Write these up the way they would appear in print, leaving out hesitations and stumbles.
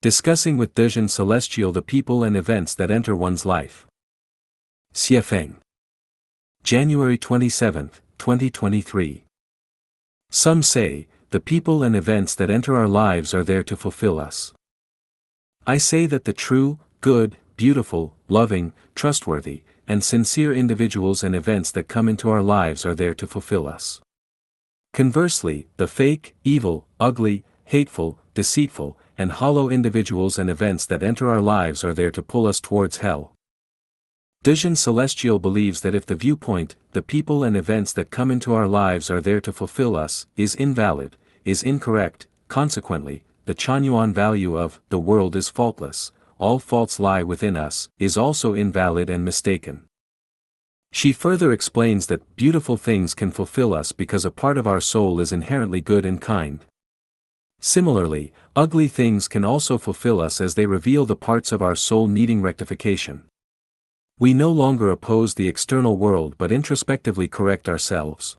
Discussing with Dezhen Celestial the people and events that enter one's life. Xiefeng. January 27, 2023. Some say, the people and events that enter our lives are there to fulfill us. I say that the true, good, beautiful, loving, trustworthy, and sincere individuals and events that come into our lives are there to fulfill us. Conversely, the fake, evil, ugly, hateful, deceitful, and hollow individuals and events that enter our lives are there to pull us towards hell. Dezhen Celestial believes that if the viewpoint, the people and events that come into our lives are there to fulfill us, is invalid, is incorrect, consequently, the Chanyuan value of, the world is faultless, all faults lie within us, is also invalid and mistaken. She further explains that beautiful things can fulfill us because a part of our soul is inherently good and kind. Similarly, ugly things can also fulfill us as they reveal the parts of our soul needing rectification. We no longer oppose the external world but introspectively correct ourselves.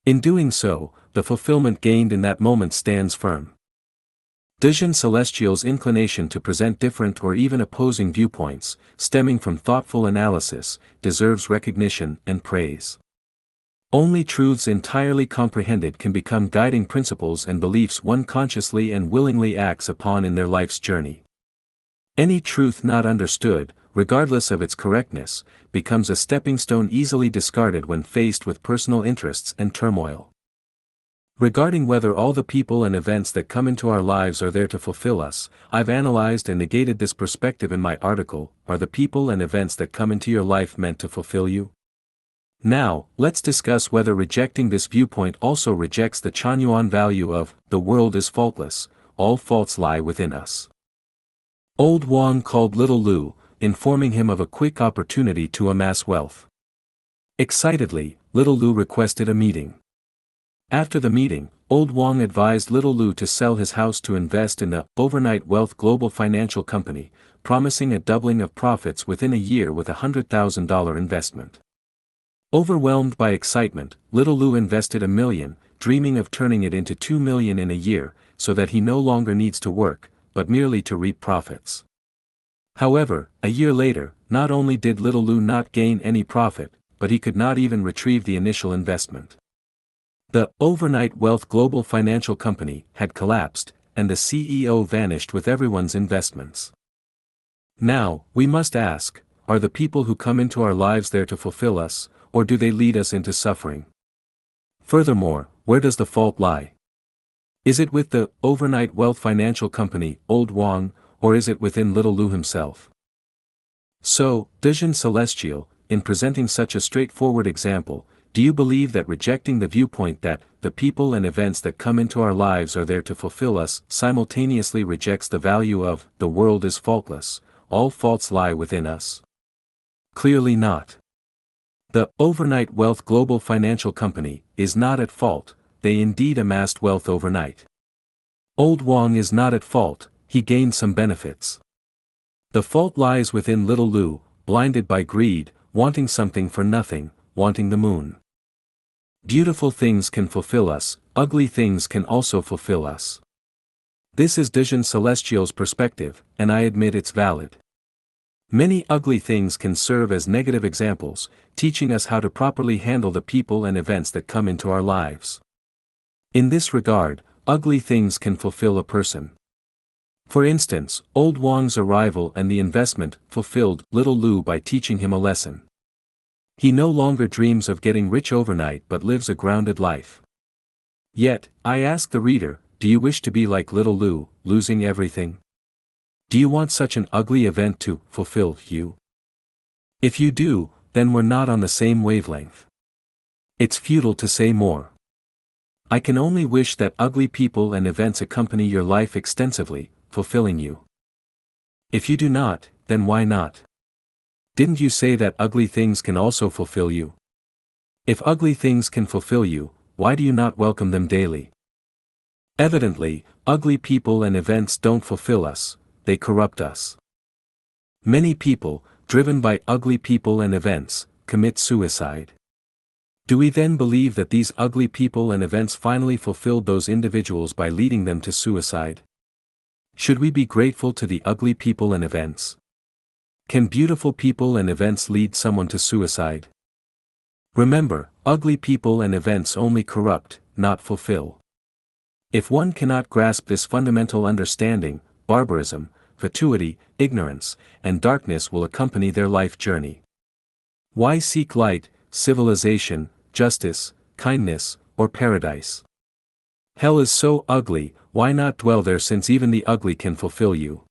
In doing so, the fulfillment gained in that moment stands firm. Dezhen Celestial's inclination to present different or even opposing viewpoints, stemming from thoughtful analysis, deserves recognition and praise. Only truths entirely comprehended can become guiding principles and beliefs one consciously and willingly acts upon in their life's journey. Any truth not understood, regardless of its correctness, becomes a stepping stone easily discarded when faced with personal interests and turmoil. Regarding whether all the people and events that come into our lives are there to fulfill us, I've analyzed and negated this perspective in my article, Are the People and Events That Come Into Your Life Meant to Fulfill You? Now, let's discuss whether rejecting this viewpoint also rejects the Chanyuan value of, the world is faultless, all faults lie within us. Old Wang called little Lu, informing him of a quick opportunity to amass wealth. Excitedly, little Lu requested a meeting. After the meeting, Old Wang advised little Lu to sell his house to invest in the overnight wealth global financial company, promising a doubling of profits within a year with a $100,000 investment. Overwhelmed by excitement, little Lu invested $1 million, dreaming of turning it into $2 million in a year, so that he no longer needs to work, but merely to reap profits. However, a year later, not only did little Lu not gain any profit, but he could not even retrieve the initial investment. The overnight wealth global financial company had collapsed, and the CEO vanished with everyone's investments. Now, we must ask, are the people who come into our lives there to fulfill us, or do they lead us into suffering? Furthermore, where does the fault lie? Is it with the overnight wealth financial company, Old Wang, or is it within little Lu himself? So, Dezhen Celestial, in presenting such a straightforward example, do you believe that rejecting the viewpoint that, the people and events that come into our lives are there to fulfill us, simultaneously rejects the value of, the world is faultless, all faults lie within us? Clearly not. The overnight wealth global financial company is not at fault, they indeed amassed wealth overnight. Old Wang is not at fault, he gained some benefits. The fault lies within little Lu, blinded by greed, wanting something for nothing, wanting the moon. Beautiful things can fulfill us, ugly things can also fulfill us. This is Dezhen Celestial's perspective, and I admit it's valid. Many ugly things can serve as negative examples, teaching us how to properly handle the people and events that come into our lives. In this regard, ugly things can fulfill a person. For instance, Old Wang's arrival and the investment fulfilled little Lu by teaching him a lesson. He no longer dreams of getting rich overnight but lives a grounded life. Yet, I ask the reader, do you wish to be like little Lu, losing everything? Do you want such an ugly event to fulfill you? If you do, then we're not on the same wavelength. It's futile to say more. I can only wish that ugly people and events accompany your life extensively, fulfilling you. If you do not, then why not? Didn't you say that ugly things can also fulfill you? If ugly things can fulfill you, why do you not welcome them daily? Evidently, ugly people and events don't fulfill us, they corrupt us. Many people, driven by ugly people and events, commit suicide. Do we then believe that these ugly people and events finally fulfilled those individuals by leading them to suicide? Should we be grateful to the ugly people and events? Can beautiful people and events lead someone to suicide? Remember, ugly people and events only corrupt, not fulfill. If one cannot grasp this fundamental understanding, barbarism, fatuity, ignorance, and darkness will accompany their life journey. Why seek light, civilization, justice, kindness, or paradise? Hell is so ugly, why not dwell there, since even the ugly can fulfill you?